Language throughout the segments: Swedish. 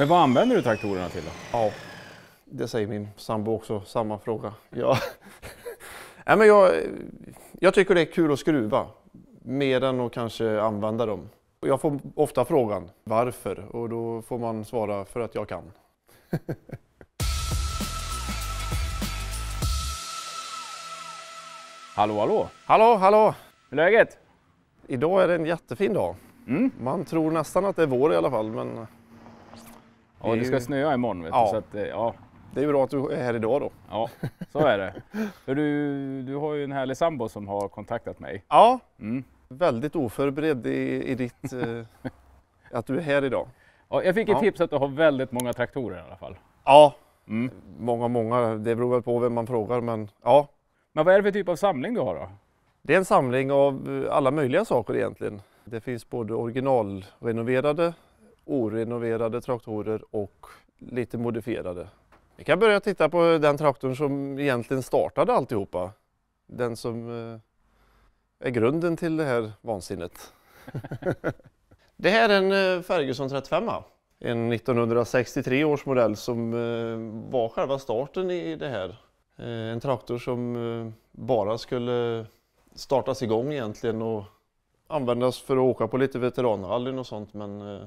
Men vad använder du traktorerna till då? Ja, det säger min sambo också, samma fråga. Ja. Nej, men jag tycker det är kul att skruva, mer än att kanske använda dem. Jag får ofta frågan varför, och då får man svara för att jag kan. Hallå, hallå! Hallå, hallå! Hur är läget? Idag är det en jättefin dag. Man tror nästan att det är vår i alla fall, men... Ja, det ska snöa imorgon, vet du. Ja. Så att, ja. Det är ju bra att du är här idag då. Ja, så är det. För du har ju en härlig sambo som har kontaktat mig. Ja, väldigt oförberedd i ditt... att du är här idag. Ja, jag fick ett tips att du har väldigt många traktorer i alla fall. Ja, många. Det beror väl på vem man frågar, men ja. Men vad är det för typ av samling du har då? Det är en samling av alla möjliga saker egentligen. Det finns både originalrenoverade, orenoverade traktorer och lite modifierade. Vi kan börja titta på den traktorn som egentligen startade alltihopa. Den som är grunden till det här vansinnet. Det här är en Ferguson 35. En 1963 års modell som var själva starten i det här. En traktor som bara skulle startas igång egentligen och användas för att åka på lite veteranrallyn och sånt, men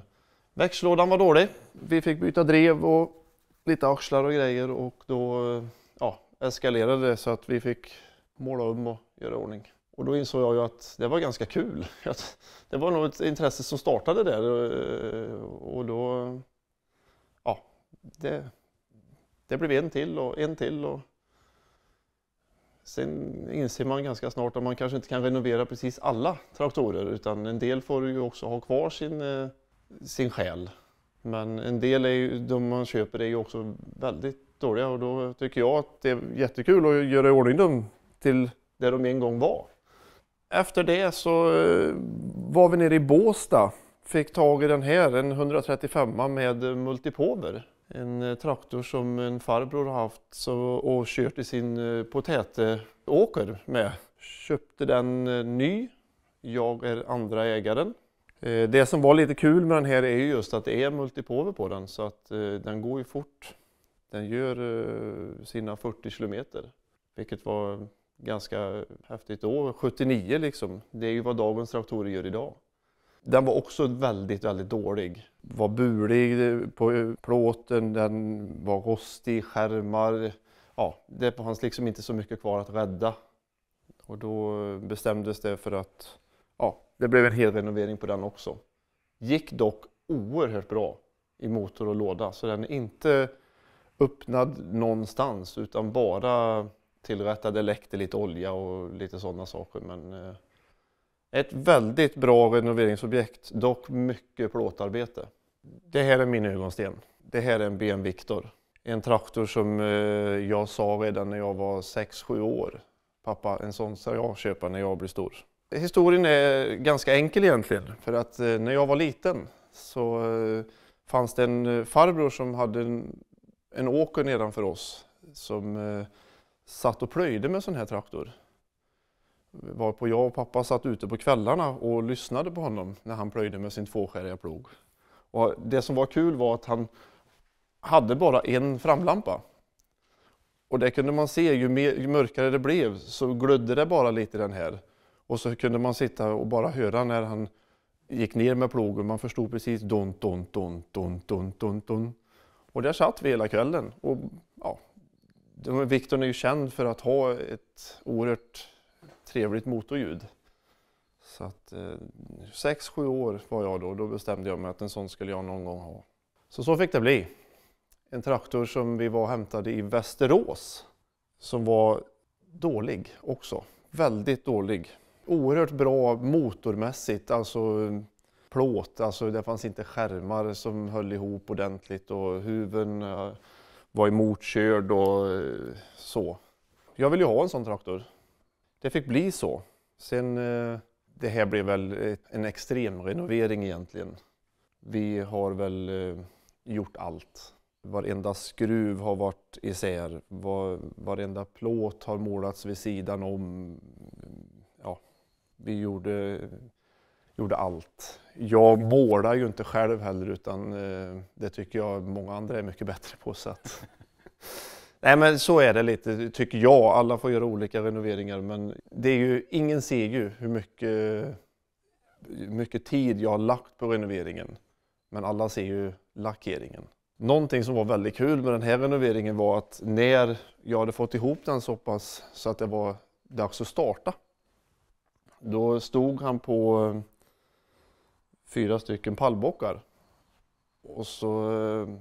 växellådan var dålig. Vi fick byta drev och lite axlar och grejer, och då eskalerade det så att vi fick måla om och göra ordning. Och då insåg jag ju att det var ganska kul. Det var nog ett intresse som startade där, och då det blev en till och sen inser man ganska snart att man kanske inte kan renovera precis alla traktorer, utan en del får ju också ha kvar sin själ. Men en del är ju, de man köper är ju också väldigt dåliga, och då tycker jag att det är jättekul att göra i ordning dem till där de en gång var. Efter det så var vi nere i Båstad, fick tag i den här, en 135 med multipover. En traktor som en farbror har haft och kört i sin potätåker med. Köpte den ny, jag är andra ägaren. Det som var lite kul med den här är just att det är multipover på den, så att den går ju fort. Den gör sina 40 kilometer, vilket var ganska häftigt då, 79 liksom. Det är ju vad dagens traktorer gör idag. Den var också väldigt, väldigt dålig. Var bulig på plåten, den var rostig, skärmar. Ja, det fanns liksom inte så mycket kvar att rädda. Och då bestämdes det för att det blev en hel renovering på den också. Gick dock oerhört bra i motor och låda, så den är inte öppnad någonstans utan bara tillrättade, läckte lite olja och lite sådana saker. Men ett väldigt bra renoveringsobjekt, dock mycket plåtarbete. Det här är min ögonsten. Det här är en BM Victor. En traktor som jag sa redan när jag var 6-7 år. Pappa, en sån ska jag köpa när jag blir stor. Historien är ganska enkel egentligen, för att när jag var liten så fanns det en farbror som hade en åker nedanför oss som satt och plöjde med sån här traktor. Varpå jag och pappa satt ute på kvällarna och lyssnade på honom när han plöjde med sin tvåskäriga plog. Och det som var kul var att han hade bara en framlampa. Och det kunde man se, ju mörkare det blev så glödde det bara lite den här. Och så kunde man sitta och bara höra när han gick ner med plogen. Man förstod precis dont, dont, dont, dont, dont, dont, dont. Och där satt vi hela kvällen. Och Victor är ju känd för att ha ett oerhört trevligt motorljud. Så att 6-7 år var jag då. Då bestämde jag mig att en sån skulle jag någon gång ha. Så fick det bli. En traktor som vi var och hämtade i Västerås. Som var dålig också. Väldigt dålig. Oerhört bra motormässigt. Alltså plåt. Alltså det fanns inte skärmar som höll ihop ordentligt. Och huven var emotkörd och så. Jag ville ju ha en sån traktor. Det fick bli så. Sen det här blev väl en extrem renovering egentligen. Vi har väl gjort allt. Varenda skruv har varit isär. Varenda plåt har målats vid sidan om. Ja, vi gjorde gjorde allt. Jag målar ju inte själv heller, utan det tycker jag många andra är mycket bättre på. Så att... Nej, men så är det lite, tycker jag. Alla får göra olika renoveringar, men det är ju, ingen ser ju hur mycket tid jag har lagt på renoveringen. Men alla ser ju lackeringen. Någonting som var väldigt kul med den här renoveringen var att när jag hade fått ihop den så pass så att det var dags att starta, då stod han på 4 stycken pallbockar. Och så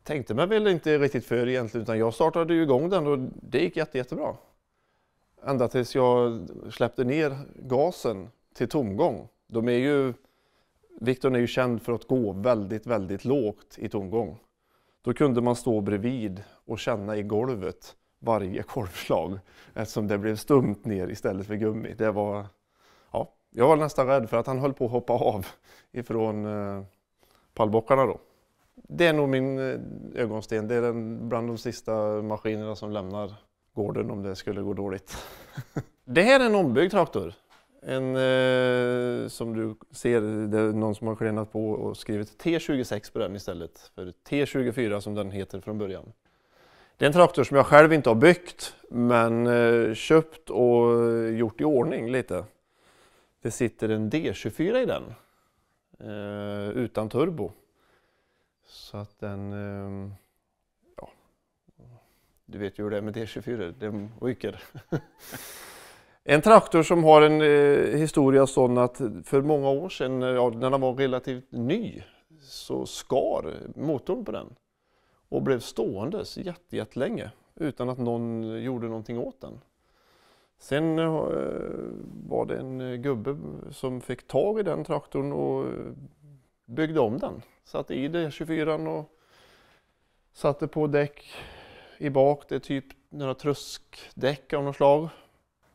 tänkte man väl inte riktigt för egentligen, utan jag startade ju igång den och det gick jättebra. Ända tills jag släppte ner gasen till tomgång. Victor är ju känd för att gå väldigt lågt i tomgång. Då kunde man stå bredvid och känna i golvet varje kolvslag, eftersom det blev stumt ner istället för gummi. Det var, ja, jag var nästan rädd för att han höll på att hoppa av ifrån pallbockarna då. Det är nog min ögonsten. Det är bland de sista maskinerna som lämnar gården om det skulle gå dåligt. Det här är en ombyggd traktor. Som du ser, det är någon som har klenat på och skrivit T26 på den istället för T24 som den heter från början. Det är en traktor som jag själv inte har byggt, men köpt och gjort i ordning lite. Det sitter en D24 i den, utan turbo. Så att den, ja, du vet ju hur det är med D24, det ryker. En traktor som har en historia sån att för många år sedan, när den var relativt ny, så skar motorn på den. Och blev ståendes jättelänge utan att någon gjorde någonting åt den. Sen var det en gubbe som fick tag i den traktorn och byggde om den. Satte i det 24 och satte på däck i bak. Det är typ några truskdäck av något slag.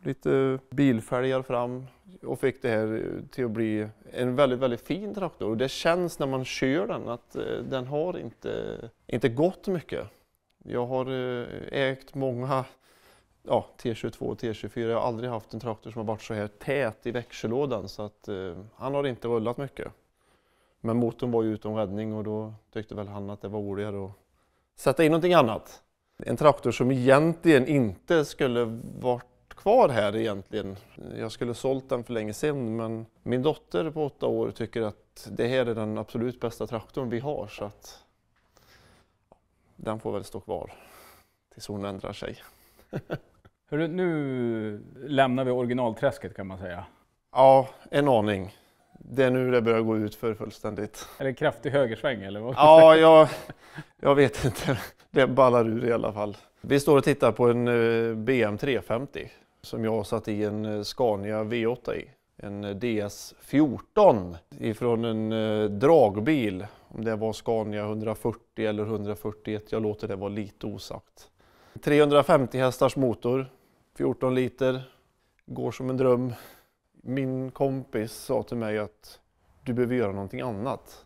Lite bilfälgar fram och fick det här till att bli en väldigt fin traktor. Och det känns när man kör den att den har inte gått mycket. Jag har ägt många T22 och T24. Jag har aldrig haft en traktor som har varit så här tät i växellådan, så att han har inte rullat mycket. Men motorn var ju utom räddning och då tyckte väl han att det var roligare att sätta in någonting annat. En traktor som egentligen inte skulle varit kvar här egentligen. Jag skulle sålt den för länge sedan, men min dotter på 8 år tycker att det här är den absolut bästa traktorn vi har, så att den får väl stå kvar tills hon ändrar sig. Hörru, nu lämnar vi originalträsket kan man säga. Ja, en aning. Det är nu det börjar gå ut för fullständigt. Är det kraftig högersväng eller vad? Ja, jag vet inte. Det ballar ur i alla fall. Vi står och tittar på en BM 350 som jag har satt i en Scania V8 i. En DS14 ifrån en dragbil. Om det var Scania 140 eller 141, jag låter det vara lite osagt. 350 hästars motor, 14 liter, går som en dröm. Min kompis sa till mig att du behöver göra någonting annat.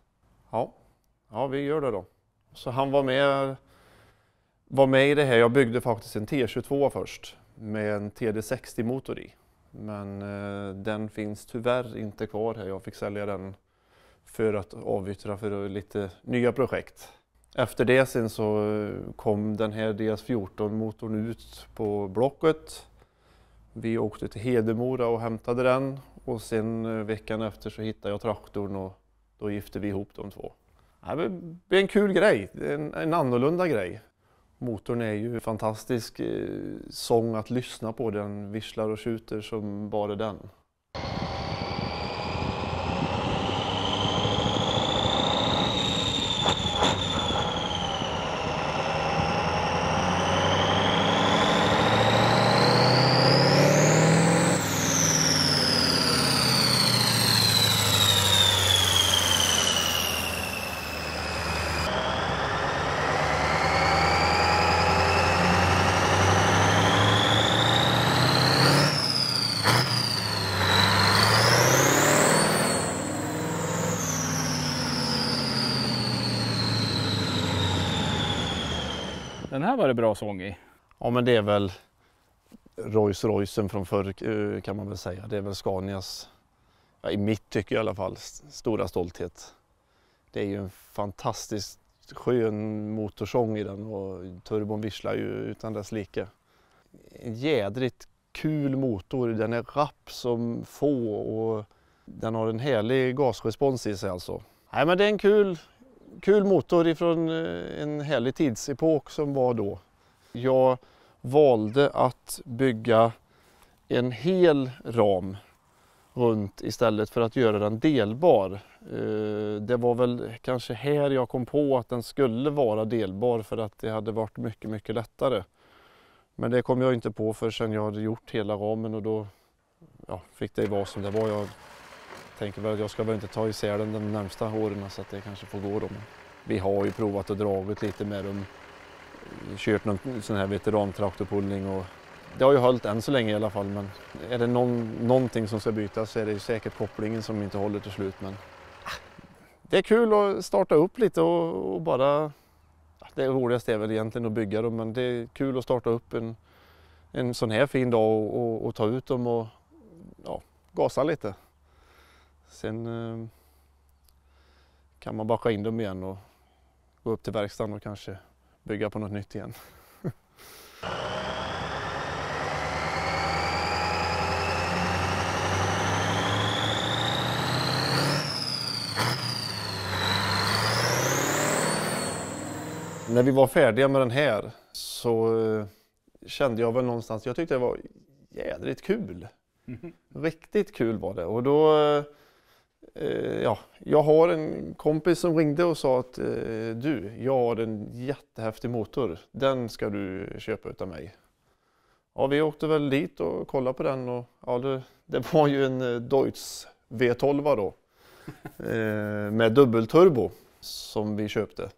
Ja, vi gör det då. Så han var med i det här. Jag byggde faktiskt en T22 först med en TD60 motor i. Men den finns tyvärr inte kvar här. Jag fick sälja den för att avyttra för lite nya projekt. Efter det sen så kom den här DS14-motorn ut på Blocket. Vi åkte till Hedemora och hämtade den. Och sen veckan efter så hittade jag traktorn och då gifte vi ihop de två. Det blir en kul grej, en annorlunda grej. Motorn är ju fantastisk sång att lyssna på, den visslar och skjuter som bara den. Den här var det bra sång i. Ja, men det är väl Rolls-Roycen från förr kan man väl säga. Det är väl Scanias i mitt tycke i alla fall, stora stolthet. Det är ju en fantastiskt skön motorsång i den och turbon visslar ju utan dess like. En jädrigt kul motor, den är rapp som få och den har en härlig gasrespons i sig alltså. Nej, men det är en kul motor ifrån en härlig tidsepok som var då. Jag valde att bygga en hel ram runt istället för att göra den delbar. Det var väl kanske här jag kom på att den skulle vara delbar för att det hade varit mycket lättare. Men det kom jag inte på förrän jag hade gjort hela ramen och då fick det vara som det var. Jag tänker väl att jag ska väl inte ta isär den de närmsta åren så att det kanske får gå då. Vi har ju provat att dra ut lite med dem, kört någon sån här veterantraktorpullning och det har ju hållit än så länge i alla fall, men är det någonting som ska bytas så är det ju säkert kopplingen som inte håller till slut. Men det är kul att starta upp lite och bara, det roligaste är väl egentligen att bygga dem, men det är kul att starta upp en sån här fin dag och ta ut dem och gasa lite. Sen kan man backa in dem igen och gå upp till verkstaden och kanske bygga på något nytt igen. När vi var färdiga med den här så kände jag väl någonstans, jag tyckte det var jädrigt kul. Riktigt kul var det. Och då, jag har en kompis som ringde och sa att jag har en jättehäftig motor, den ska du köpa utav mig. Ja, vi åkte väl dit och kollade på den och det var ju en Deutz V12 då med dubbelturbo som vi köpte.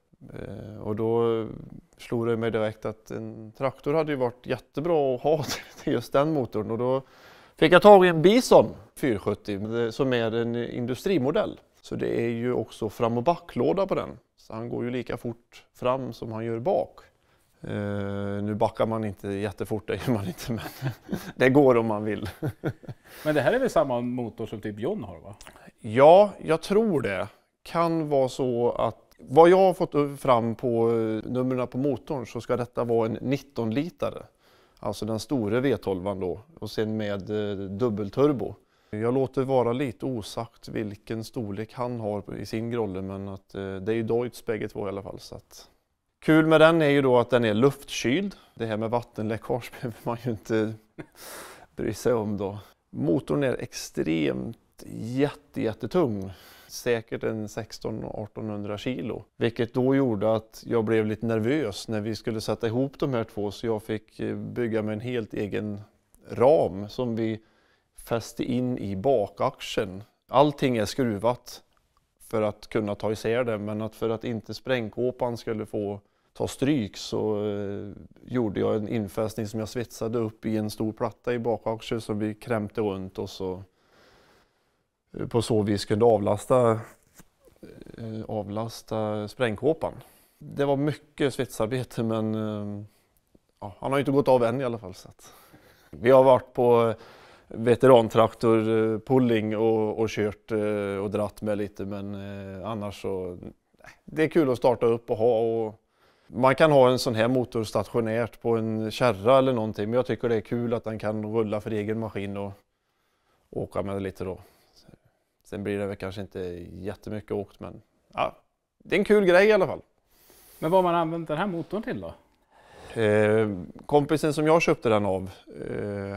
Och då slog det mig direkt att en traktor hade ju varit jättebra att ha till just den motorn. Och då fick jag tag i en Bison 470 som är en industrimodell. Så det är ju också fram- och backlåda på den. Så han går ju lika fort fram som han gör bak. Nu backar man inte jättefort, det gör man inte, men det går om man vill. Men det här är väl samma motor som typ John har, va? Ja, jag tror det. Kan vara så att vad jag har fått fram på numren på motorn så ska detta vara en 19-litare. Alltså den stora V12 då och sen med dubbelturbo. Jag låter vara lite osagt vilken storlek han har i sin grolle, men att det är ju Deutz bägge två i alla fall. Så att. Kul med den är ju då att den är luftkyld. Det här med vattenläckage behöver man ju inte bry sig om då. Motorn är extremt jättetung. Säkert en 1600-1800 kilo. Vilket då gjorde att jag blev lite nervös när vi skulle sätta ihop de här två. Så jag fick bygga med en helt egen ram som vi fäste in i bakaxeln. Allting är skruvat för att kunna ta isär det. Men att för att inte sprängkåpan skulle få ta stryk så gjorde jag en infästning som jag svetsade upp i en stor platta i bakaxeln som vi krämte runt och så. På så vis kunde avlasta sprängkåpan. Det var mycket svetsarbete, men han har inte gått av än i alla fall. Så att. Vi har varit på veterantraktorpulling och kört och dratt med lite, men annars så det är kul att starta upp och ha. Och man kan ha en sån här motor stationärt på en kärra eller någonting, men jag tycker det är kul att den kan rulla för egen maskin och åka med lite då. Sen blir det väl kanske inte jättemycket åkt, men det är en kul grej i alla fall. Men vad har man använt den här motorn till då? Kompisen som jag köpte den av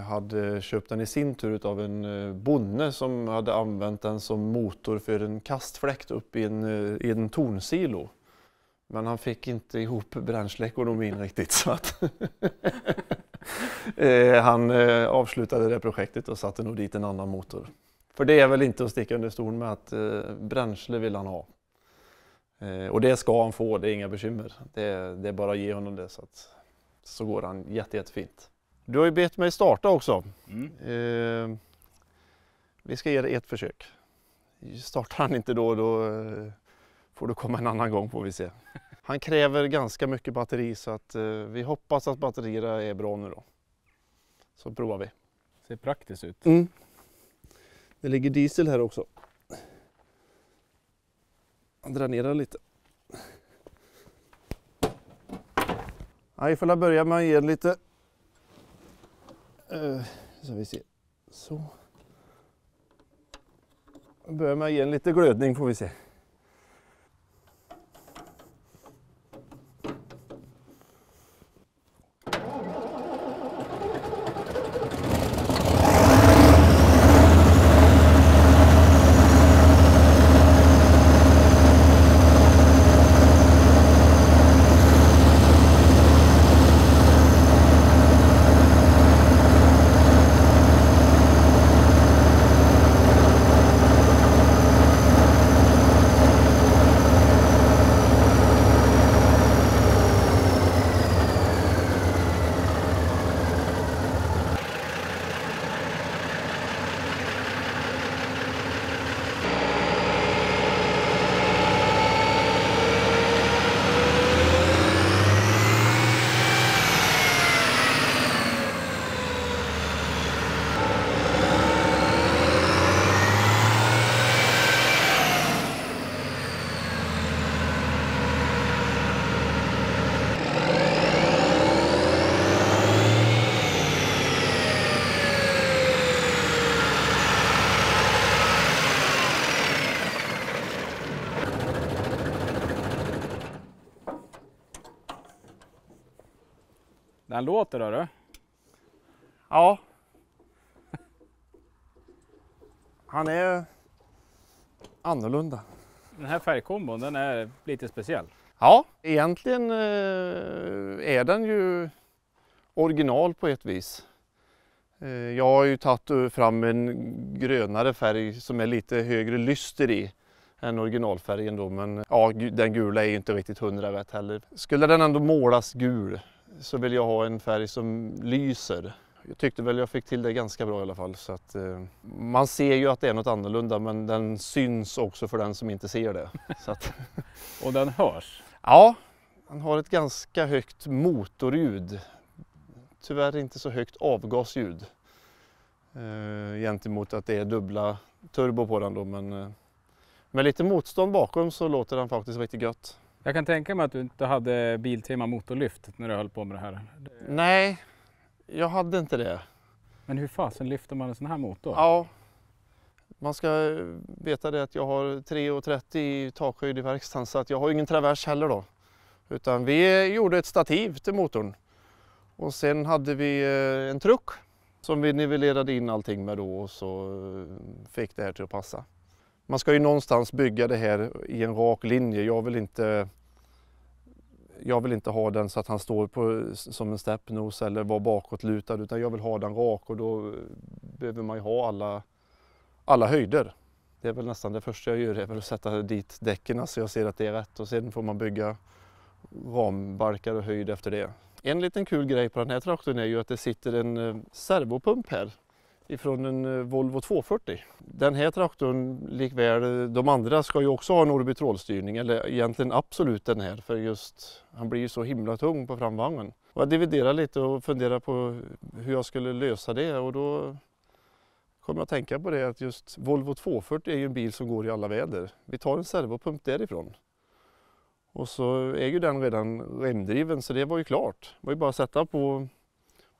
hade köpt den i sin tur av en bonde som hade använt den som motor för en kastfläkt upp i en tornsilo. Men han fick inte ihop bränsleekonomin riktigt så att han avslutade det projektet och satte nog dit en annan motor. För det är väl inte att sticka under stol med att bränsle vill han ha. Och det ska han få, det är inga bekymmer. Det är bara att ge honom det så går han jättefint. Du har ju bett mig starta också. Vi ska ge det ett försök. Startar han inte då får du komma en annan gång får vi se. Han kräver ganska mycket batteri så att vi hoppas att batterierna är bra nu då. Så provar vi. Ser praktiskt ut. Det ligger diesel här också. Jag dränerar lite. Jag får börja med att ge lite. Så vi ser. Så. Jag börjar med att ge en lite glödning får vi se. Den låter då du? Ja. Han är annorlunda. Den här färgkombon, den är lite speciell. Ja, egentligen är den ju original på ett vis. Jag har ju tagit fram en grönare färg som är lite högre lyster i än originalfärgen då, men ja, den gula är ju inte riktigt 100 rätt heller. Skulle den ändå målas gul så vill jag ha en färg som lyser. Jag tyckte väl jag fick till det ganska bra i alla fall. Så att, man ser ju att det är något annorlunda, men den syns också för den som inte ser det. Så att, och den hörs? Ja, den har ett ganska högt motorljud. Tyvärr inte så högt avgasljud. Gentemot att det är dubbla turbo på den då, men med lite motstånd bakom så låter den faktiskt riktigt gött. Jag kan tänka mig att du inte hade Biltema motorlyft när du höll på med det här. Nej, jag hade inte det. Men hur fasen lyfter man en sån här motor? Ja, man ska veta det att jag har 3,30 i takhöjd i verkstaden, så att jag har ingen travers heller då. Utan vi gjorde ett stativ till motorn. Och sen hade vi en truck som vi nivellerade in allting med då, och så fick det här till att passa. Man ska ju någonstans bygga det här i en rak linje. Jag vill inte ha den så att han står som en stepnose eller var bakåtlutad, utan jag vill ha den rak, och då behöver man ju ha alla höjder. Det är väl nästan det första jag gör, är väl att sätta dit däcken så jag ser att det är rätt, och sen får man bygga rambalkar och höjd efter det. En liten kul grej på den här traktorn är ju att det sitter en servopump här ifrån en Volvo 240. Den här traktorn, likväl de andra, ska ju också ha en orbitrolstyrning, eller egentligen absolut den här, för just han blir ju så himla tung på framvagnen. Och jag dividerade lite och funderade på hur jag skulle lösa det, och då kom jag att tänka på det att just Volvo 240 är ju en bil som går i alla väder. Vi tar en servopump därifrån. Och så är ju den redan remdriven, så det var ju klart. Det var ju bara att sätta på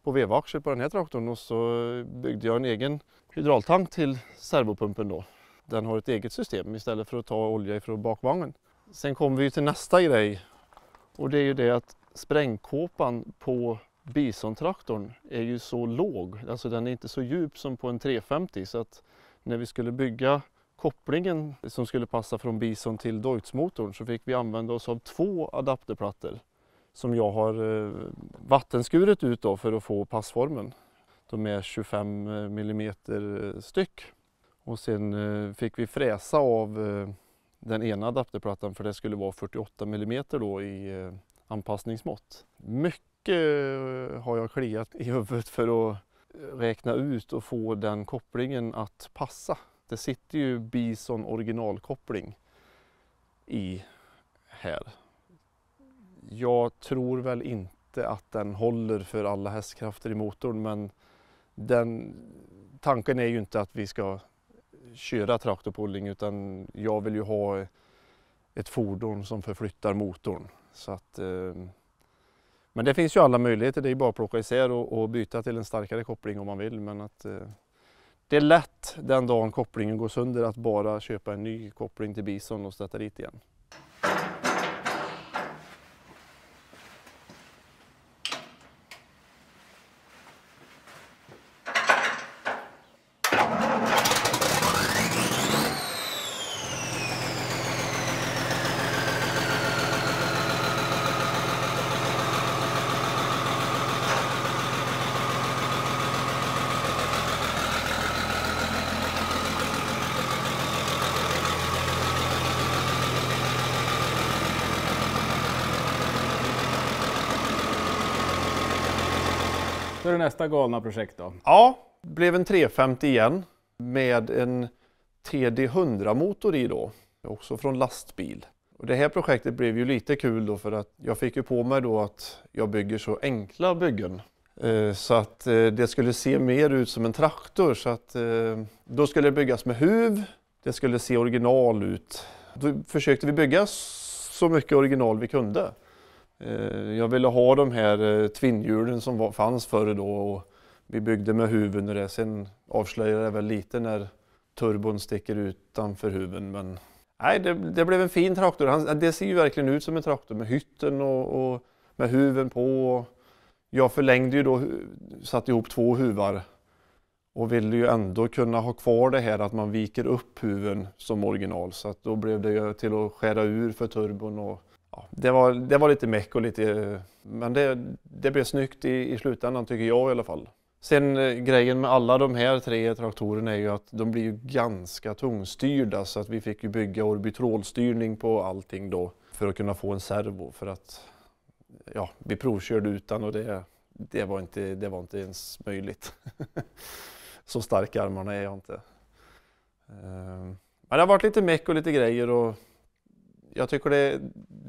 vevaxel på den här traktorn, och så byggde jag en egen hydraultank till servopumpen då. Den har ett eget system istället för att ta olja ifrån bakvagnen. Sen kommer vi till nästa grej, och det är ju det att sprängkåpan på Bison-traktorn är ju så låg. Alltså den är inte så djup som på en 350, så att när vi skulle bygga kopplingen som skulle passa från Bison till Deutz-motorn så fick vi använda oss av 2 adapterplattor som jag har vattenskurit ut då för att få passformen. De är 25 mm styck. Och sen fick vi fräsa av den ena adapterplattan, för det skulle vara 48 mm då i anpassningsmått. Mycket har jag kliat i huvudet för att räkna ut och få den kopplingen att passa. Det sitter ju Bison originalkoppling i här. Jag tror väl inte att den håller för alla hästkrafter i motorn, men tanken är ju inte att vi ska köra traktorpulling, utan jag vill ju ha ett fordon som förflyttar motorn. Så att, men det finns ju alla möjligheter, det är bara att plocka isär och byta till en starkare koppling om man vill. Men att, det är lätt den dagen kopplingen går sönder att bara köpa en ny koppling till Bison och sätta dit igen. Så är det nästa galna projekt då. Ja, det blev en 350 igen med en TD100-motor i då, också från lastbil. Och det här projektet blev ju lite kul då, för att jag fick ju på mig då att jag bygger så enkla byggen. Så att det skulle se mer ut som en traktor, så att då skulle det byggas med huv, det skulle se original ut. Då försökte vi bygga så mycket original vi kunde. Jag ville ha de här tvinnhjulen som fanns förr då, och vi byggde med huven och det. Sen avslöjade det väl lite när turbon sticker utanför huven, men nej, det blev en fin traktor. Det ser ju verkligen ut som en traktor med hytten och med huven på. Jag förlängde ju då, satte ihop 2 huvar och ville ju ändå kunna ha kvar det här att man viker upp huven som original, så att då blev det ju till att skära ur för turbon och ja, det var lite meck och lite, men det blev snyggt i slutändan, tycker jag i alla fall. Sen grejen med alla de här 3 traktorerna är ju att de blir ju ganska tungstyrda, så att vi fick ju bygga orbitrolstyrning på allting då för att kunna få en servo, för att ja, vi provkörde utan och det var inte ens möjligt. Så starka armarna är jag inte. Men det har varit lite meck och lite grejer, och jag tycker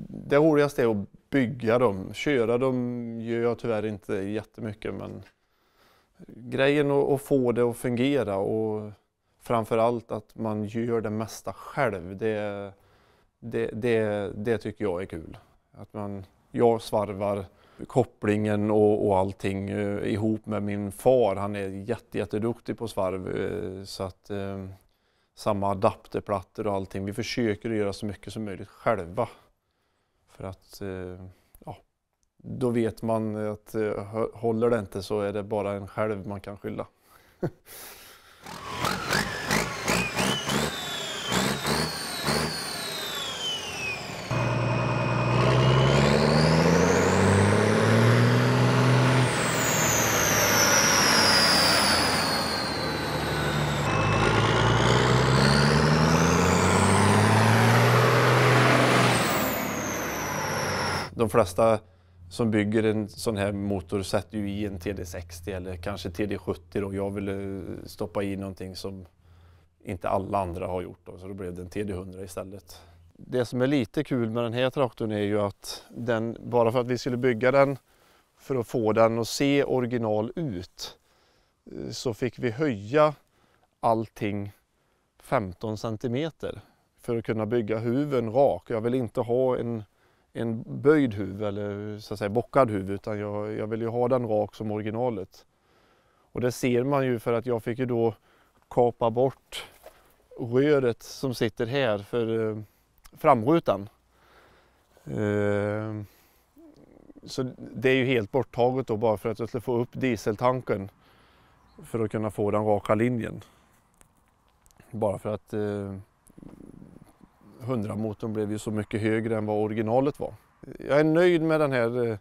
det roligaste är att bygga dem. Köra dem gör jag tyvärr inte jättemycket, men grejen att få det att fungera och framförallt att man gör det mesta själv, det tycker jag är kul. Att jag svarvar kopplingen och allting ihop med min far. Han är jätteduktig på svarv, så att samma adapterplattor och allting. Vi försöker göra så mycket som möjligt själva. För att ja, då vet man att håller det inte så är det bara en själv man kan skylla. De flesta som bygger en sån här motor sätter ju i en TD60 eller kanske TD70 då. Jag ville stoppa i någonting som inte alla andra har gjort då, så då blev det en TD100 istället. Det som är lite kul med den här traktorn är ju att bara för att vi skulle bygga den för att få den att se original ut, så fick vi höja allting 15 centimeter för att kunna bygga huven rak. Jag vill inte ha en böjd huv eller så att säga bockad huv, utan jag vill ju ha den rak som originalet. Och det ser man ju, för att jag fick ju då kapa bort röret som sitter här för framrutan. Så det är ju helt borttaget då, bara för att jag skulle få upp dieseltanken för att kunna få den raka linjen. Bara för att 100-motorn blev ju så mycket högre än vad originalet var. Jag är nöjd med den här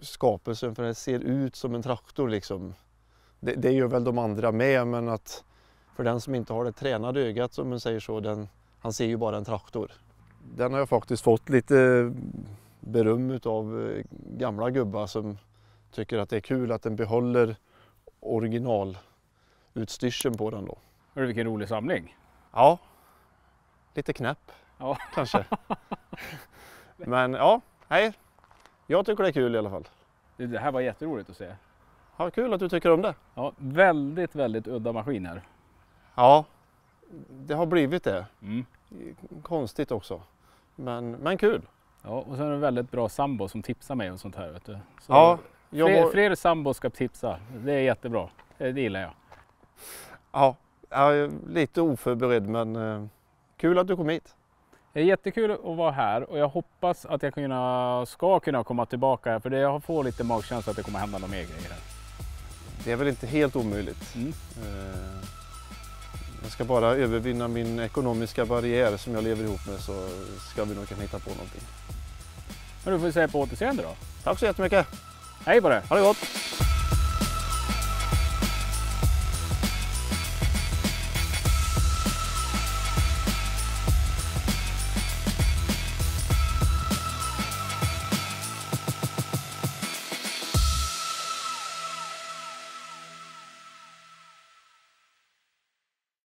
skapelsen, för det ser ut som en traktor liksom. Det gör väl de andra med, men att för den som inte har det tränade ögat, som man säger så, han ser ju bara en traktor. Den har jag faktiskt fått lite beröm av gamla gubbar som tycker att det är kul att den behåller originalutstyrseln på den då. Hörru, vilken rolig samling. Ja, lite knäpp Ja. kanske. Men ja, nej, jag tycker det är kul i alla fall. Det här var jätteroligt att se. Ja, kul att du tycker om det. Ja, väldigt udda maskiner. Ja, det har blivit det. Mm. Konstigt också. Men kul. Ja, och sen är det en väldigt bra sambo som tipsar mig och sånt här. Vet du. Så Ja, jag fler sambo ska tipsa. Det är jättebra. Det gillar jag. Ja, jag är lite oförberedd men kul att du kom hit. Det är jättekul att vara här och jag hoppas att jag ska kunna komma tillbaka här, för jag får lite magkänsla att det kommer hända några mer grejer här. Det är väl inte helt omöjligt. Mm. Jag ska bara övervinna min ekonomiska barriär som jag lever ihop med, så ska vi nog kunna hitta på någonting. Men du får säga på återseende då. Tack så jättemycket. Hej på det! Ha det gott!